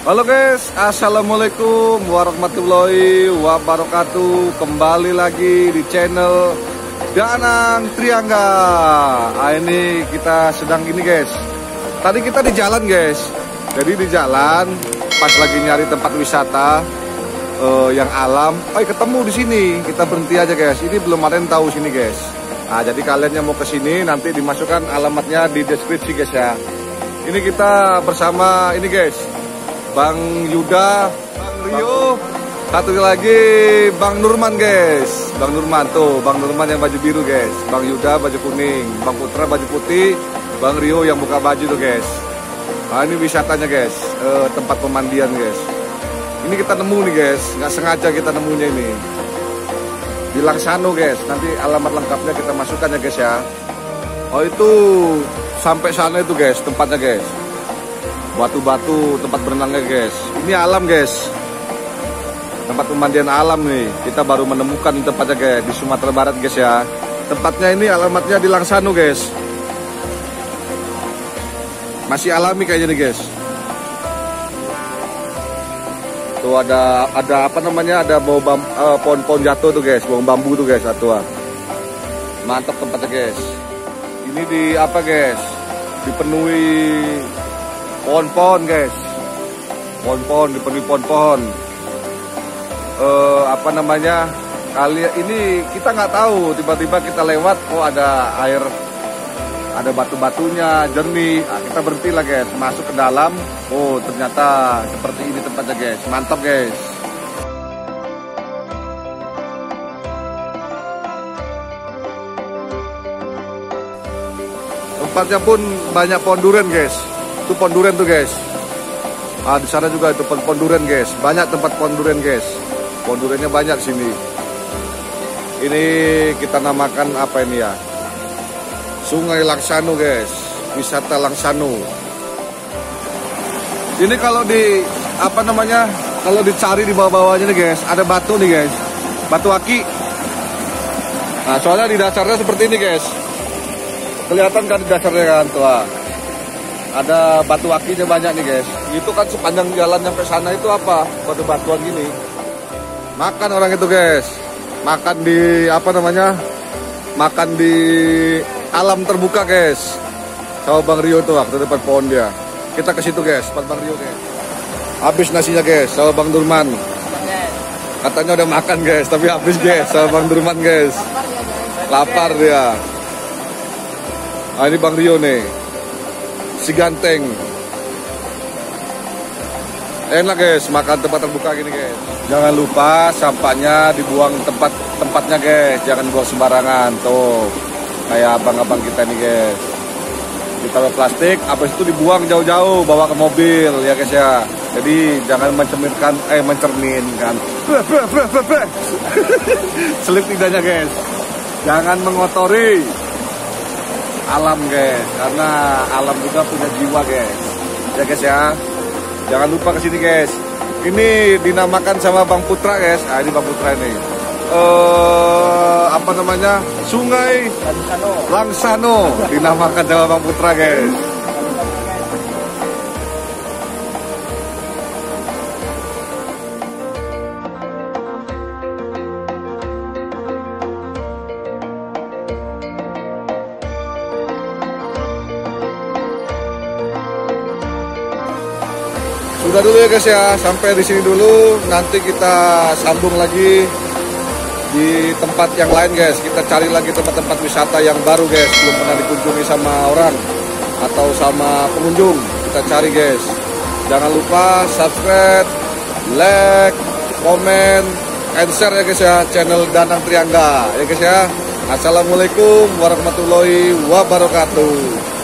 Halo guys, assalamualaikum warahmatullahi wabarakatuh. Kembali lagi di channel Danang Triangga. Ini kita sedang gini guys. Tadi kita di jalan guys. Jadi di jalan pas lagi nyari tempat wisata yang alam. Ketemu di sini. Kita berhenti aja guys. Ini belum ada yang tahu sini guys. Nah, jadi kalian yang mau ke sini nanti dimasukkan alamatnya di deskripsi guys ya. Ini kita bersama ini guys. Bang Yuda, Bang Rio, satu lagi Bang Nurman guys. Bang Nurman tuh, Bang Nurman yang baju biru guys. Bang Yuda baju kuning, Bang Putra baju putih, Bang Rio yang buka baju tuh guys. Nah ini wisatanya guys, tempat pemandian guys. Ini kita nemu nih guys, nggak sengaja kita nemunya ini. Di Langsano guys, nanti alamat lengkapnya kita masukkan ya guys ya. Oh itu sampai sana itu guys, tempatnya guys. Batu-batu tempat berenangnya guys. Ini alam guys. Tempat pemandian alam nih. Kita baru menemukan tempatnya guys di Sumatera Barat guys ya. Tempatnya ini alamatnya di Langsano guys. Masih alami kayaknya nih guys. Tuh ada apa namanya? Ada bau pohon-pohon jatuh tuh guys, bau bambu tuh guys satu. Mantap tempatnya guys. Ini di apa guys? Dipenuhi pohon-pohon guys, pohon-pohon, dipenuhi pohon-pohon. Apa namanya, kali ini kita nggak tahu, tiba-tiba kita lewat, oh ada air, ada batu-batunya jernih. Nah, kita berhenti lah guys, masuk ke dalam. Oh ternyata seperti ini tempatnya guys, mantap guys. Tempatnya pun banyak pohon durian guys. Itu pohon durian tuh guys. Ah di sana juga itu pohon durian guys. Banyak tempat pohon durian guys. Pohon duriannya banyak sini. Ini kita namakan apa ini ya? Sungai Langsano guys. Wisata Langsano. Ini kalau di apa namanya? Kalau dicari di bawah-bawahnya nih guys, ada batu nih guys. Batu aki. Nah, soalnya di dasarnya seperti ini guys. Kelihatan kan di dasarnya kan tuh. Ada batu akinya banyak nih guys. Itu kan sepanjang jalan sampai sana itu apa? Batu-batuan gini. Makan orang itu guys. Makan di apa namanya? Makan di alam terbuka guys. Sama Bang Rio tuh waktu depan pohon dia. Kita ke situ guys, tempat Bang Rio guys. Habis nasinya guys, sama Bang Nurman. Katanya udah makan guys, tapi habis guys sama Bang Nurman guys. Lapar dia. Nah ini Bang Rio nih. Si ganteng. Enak guys, makan tempat terbuka gini guys. Jangan lupa sampahnya dibuang tempatnya guys. Jangan buang sembarangan. Tuh, kayak abang-abang kita nih guys. Ditaruh plastik, habis itu dibuang jauh-jauh, bawa ke mobil ya guys ya. Jadi jangan mencerminkan. Selip lidahnya guys. Jangan mengotori alam guys, karena alam juga punya jiwa guys. Ya guys ya. Jangan lupa kesini guys. Ini dinamakan sama Bang Putra guys. Nah ini Bang Putra ini. Apa namanya? Sungai Langsano. Dinamakan sama Bang Putra guys. Sudah dulu ya guys ya, sampai di sini dulu. Nanti kita sambung lagi di tempat yang lain guys. Kita cari lagi tempat-tempat wisata yang baru guys, belum pernah dikunjungi sama orang atau sama pengunjung. Kita cari guys. Jangan lupa subscribe, like, komen, and share ya guys ya channel Danang Triangga ya guys ya. Assalamualaikum warahmatullahi wabarakatuh.